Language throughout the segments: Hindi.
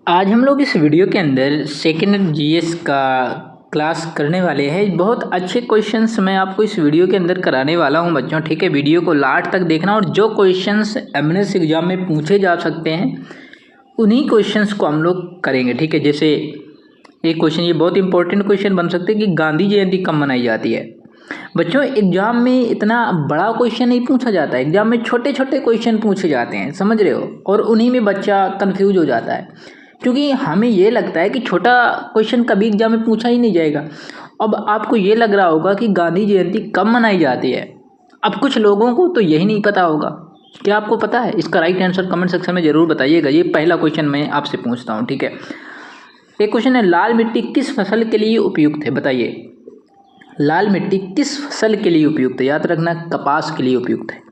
आज हम लोग इस वीडियो के अंदर सेकेंड जीएस का क्लास करने वाले हैं। बहुत अच्छे क्वेश्चंस मैं आपको इस वीडियो के अंदर कराने वाला हूं बच्चों, ठीक है। वीडियो को लास्ट तक देखना और जो क्वेश्चंस एमएनएस एग्जाम में पूछे जा सकते हैं उन्हीं क्वेश्चंस को हम लोग करेंगे, ठीक है। जैसे एक क्वेश्चन, ये बहुत इंपॉर्टेंट क्वेश्चन बन सकते हैं कि गांधी जयंती कब मनाई जाती है। बच्चों एग्जाम में इतना बड़ा क्वेश्चन नहीं पूछा जाता है, एग्जाम में छोटे छोटे क्वेश्चन पूछे जाते हैं, समझ रहे हो। और उन्हीं में बच्चा कंफ्यूज हो जाता है, क्योंकि हमें ये लगता है कि छोटा क्वेश्चन कभी एग्जाम में पूछा ही नहीं जाएगा। अब आपको ये लग रहा होगा कि गांधी जयंती कब मनाई जाती है। अब कुछ लोगों को तो यही नहीं पता होगा। क्या आपको पता है? इसका राइट आंसर कमेंट सेक्शन में जरूर बताइएगा। ये पहला क्वेश्चन मैं आपसे पूछता हूँ, ठीक है। एक क्वेश्चन है, लाल मिट्टी किस फसल के लिए उपयुक्त है? बताइए, लाल मिट्टी किस फसल के लिए उपयुक्त है? याद रखना, कपास के लिए उपयुक्त है।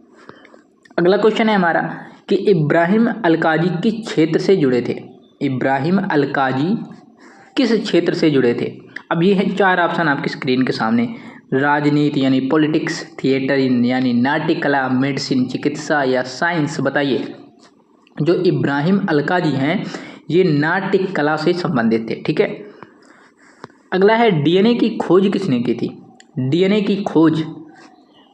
अगला क्वेश्चन है हमारा कि इब्राहिम अलकाजी किस क्षेत्र से जुड़े थे? इब्राहिम अलकाजी किस क्षेत्र से जुड़े थे? अब ये है चार ऑप्शन आपकी स्क्रीन के सामने। राजनीति यानी पॉलिटिक्स, थिएटर यानी नाट्य कला, मेडिसिन चिकित्सा या साइंस। बताइए, जो इब्राहिम अलकाजी हैं ये नाट्य कला से संबंधित थे, ठीक है। अगला है, डीएनए की खोज किसने की थी? डीएनए की खोज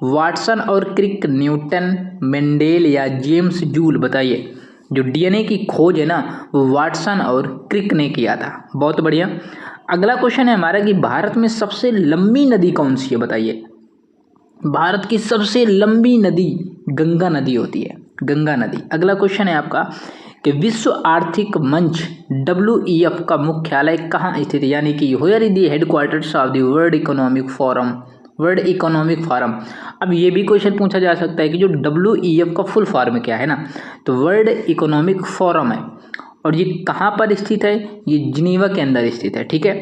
वाटसन और क्रिक, न्यूटन, मेंडेल या जेम्स जूल। बताइए, जो डीएनए की खोज है ना वो वाटसन और क्रिक ने किया था। बहुत बढ़िया। अगला क्वेश्चन है हमारा कि भारत में सबसे लंबी नदी कौन सी है? बताइए, भारत की सबसे लंबी नदी गंगा नदी होती है, गंगा नदी। अगला क्वेश्चन है आपका कि विश्व आर्थिक मंच WEF का मुख्यालय कहाँ स्थित है? यानी कि where is the headquarters of the World Economic Forum, World Economic Forum. अब ये भी क्वेश्चन पूछा जा सकता है कि जो WEF का फुल फॉर्म क्या है ना, तो वर्ल्ड इकोनॉमिक फोरम है। और ये कहाँ पर स्थित है? ये जिनीवा के अंदर स्थित है, ठीक है।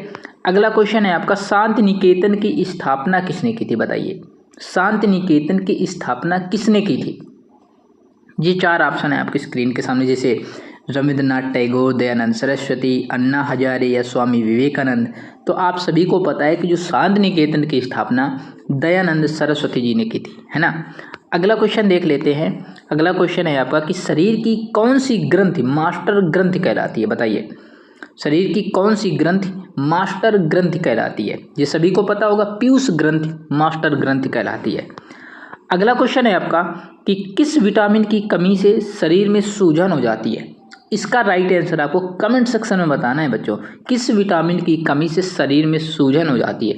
अगला क्वेश्चन है आपका, शांति निकेतन की स्थापना किसने की थी? बताइए, शांति निकेतन की स्थापना किसने की थी? ये चार ऑप्शन है आपकी स्क्रीन के सामने, जैसे रविंद्रनाथ टैगोर, दयानंद सरस्वती, अन्ना हजारे या स्वामी विवेकानंद। तो आप सभी को पता है कि जो शांति निकेतन की स्थापना दयानंद सरस्वती जी ने की थी, है ना। अगला क्वेश्चन देख लेते हैं। अगला क्वेश्चन है आपका कि शरीर की कौन सी ग्रंथि मास्टर ग्रंथि कहलाती है? बताइए, शरीर की कौन सी ग्रंथि मास्टर ग्रंथि कहलाती है? ये सभी को पता होगा, पीयूष ग्रंथि मास्टर ग्रंथि कहलाती है। अगला क्वेश्चन है आपका कि किस विटामिन की कमी से शरीर में सूजन हो जाती है? इसका राइट आंसर आपको कमेंट सेक्शन में बताना है बच्चों। किस विटामिन की कमी से शरीर में सूजन हो जाती है?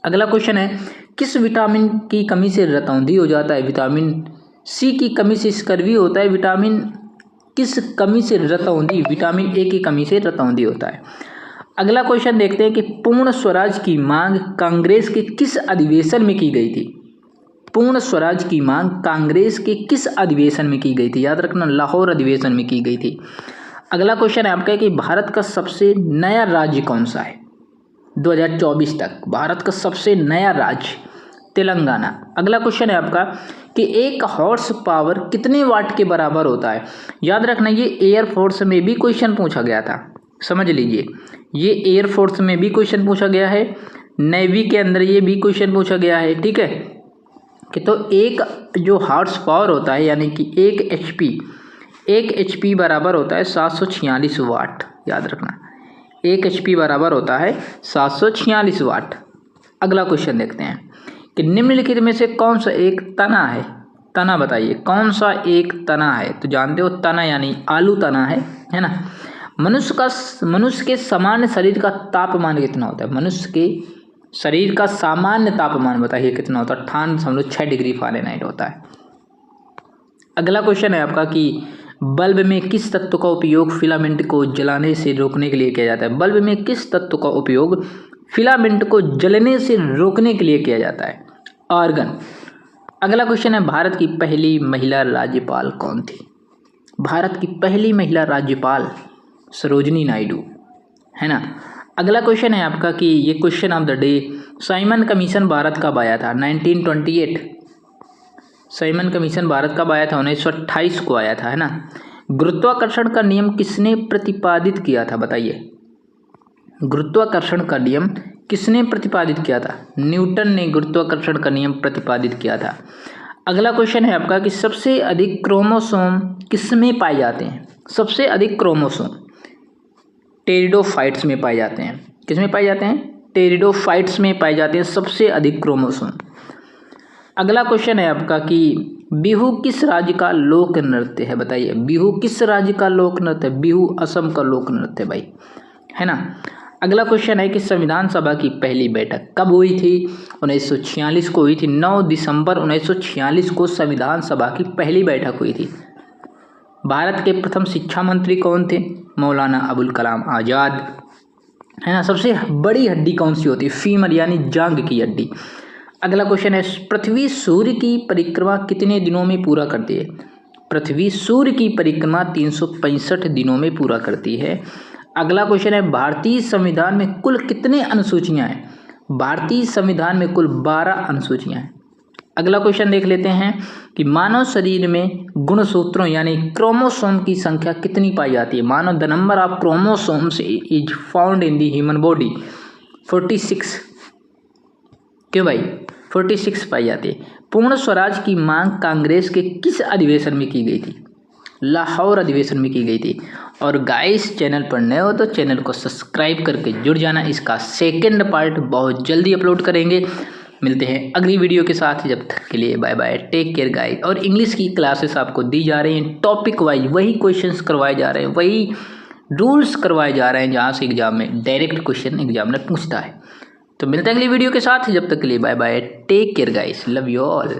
अगला क्वेश्चन है, किस विटामिन की कमी से रतौंधी हो जाता है? विटामिन सी की कमी से स्कर्वी होता है। विटामिन किस कमी से रतौंधी? विटामिन ए की कमी से रतौंधी होता है। अगला क्वेश्चन देखते हैं कि पूर्ण स्वराज की मांग कांग्रेस के किस अधिवेशन में की गई थी? पूर्ण स्वराज की मांग कांग्रेस के किस अधिवेशन में की गई थी? याद रखना, लाहौर अधिवेशन में की गई थी। अगला क्वेश्चन है आपका कि भारत का सबसे नया राज्य कौन सा है? 2024 तक भारत का सबसे नया राज्य तेलंगाना। अगला क्वेश्चन है आपका कि एक हॉर्स पावर कितने वाट के बराबर होता है? याद रखना, ये एयरफोर्स में भी क्वेश्चन पूछा गया था, समझ लीजिए। ये एयरफोर्स में भी क्वेश्चन पूछा गया है, नेवी के अंदर ये भी क्वेश्चन पूछा गया है, ठीक है। कि तो एक जो हॉर्स पावर होता है यानी कि एक HP बराबर होता है 746 वाट। याद रखना, 1 HP बराबर होता है 746 वाट। अगला क्वेश्चन देखते हैं कि निम्नलिखित में से कौन सा एक तना है? तना बताइए, कौन सा एक तना है? तो जानते हो तना यानी आलू तना है ना। मनुष्य के सामान्य शरीर का तापमान कितना होता है? मनुष्य के शरीर का सामान्य तापमान बताइए कितना होता है? 58.6 डिग्री फ़ारेनहाइट होता है। अगला क्वेश्चन है आपका कि बल्ब में किस तत्व का उपयोग फिलामेंट को जलाने से रोकने के लिए किया जाता है? बल्ब में किस तत्व का उपयोग फिलामेंट को जलने से रोकने के लिए किया जाता है? आर्गन। अगला क्वेश्चन है, भारत की पहली महिला राज्यपाल कौन थी? भारत की पहली महिला राज्यपाल सरोजिनी नायडू, है ना। अगला क्वेश्चन है आपका कि ये question of the day, Simon commission Bharat कब आया था? 1928। साइमन कमीशन भारत कब आया था? 1928 को आया था, है ना। गुरुत्वाकर्षण का नियम किसने प्रतिपादित किया था? बताइए, गुरुत्वाकर्षण का नियम किसने प्रतिपादित किया था? न्यूटन ने गुरुत्वाकर्षण का नियम प्रतिपादित किया था। अगला क्वेश्चन है आपका कि सबसे अधिक क्रोमोसोम किसमें पाए जाते हैं? सबसे अधिक क्रोमोसोम टेरिडोफाइट्स में पाए जाते हैं। किस में पाए जाते हैं? टेरिडोफाइट्स में पाए जाते हैं सबसे अधिक क्रोमोसोम। अगला क्वेश्चन है आपका कि बिहू किस राज्य का लोक नृत्य है? बताइए, बिहू किस राज्य का लोक नृत्य है? बिहू असम का लोक नृत्य है भाई, है ना। अगला क्वेश्चन है कि संविधान सभा की पहली बैठक कब हुई थी? 1946 को हुई थी। 9 दिसंबर 1946 को संविधान सभा की पहली बैठक हुई थी। भारत के प्रथम शिक्षा मंत्री कौन थे? मौलाना अबुल कलाम आज़ाद, है ना। सबसे बड़ी हड्डी कौन सी होती है? फीमर यानी जांघ की हड्डी। अगला क्वेश्चन है पृथ्वी सूर्य की परिक्रमा कितने दिनों में पूरा करती है? पृथ्वी सूर्य की परिक्रमा 365 दिनों में पूरा करती है। अगला क्वेश्चन है भारतीय संविधान में कुल कितने अनुसूचियां हैं? भारतीय संविधान में कुल 12 अनुसूचियां हैं। अगला क्वेश्चन देख लेते हैं कि मानव शरीर में गुणसूत्रों यानी क्रोमोसोम की संख्या कितनी पाई जाती है? मानव the number of chromosomes is found in the human body 46। क्यों भाई? 46 पाई जाती है। पूर्ण स्वराज की मांग कांग्रेस के किस अधिवेशन में की गई थी? लाहौर अधिवेशन में की गई थी। और गाइस, चैनल पर नए हो तो चैनल को सब्सक्राइब करके जुड़ जाना। इसका सेकंड पार्ट बहुत जल्दी अपलोड करेंगे। मिलते हैं अगली वीडियो के साथ, जब तक के लिए bye bye, take care guys. और इंग्लिश की क्लासेस आपको दी जा रही हैं टॉपिक वाइज, वही क्वेश्चंस करवाए जा रहे हैं, वही रूल्स करवाए जा रहे हैं जहाँ से एग्जाम में डायरेक्ट क्वेश्चन एग्जामिनर पूछता है। तो मिलते हैं अगली वीडियो के साथ, जब तक के लिए bye bye, take care guys, love you all.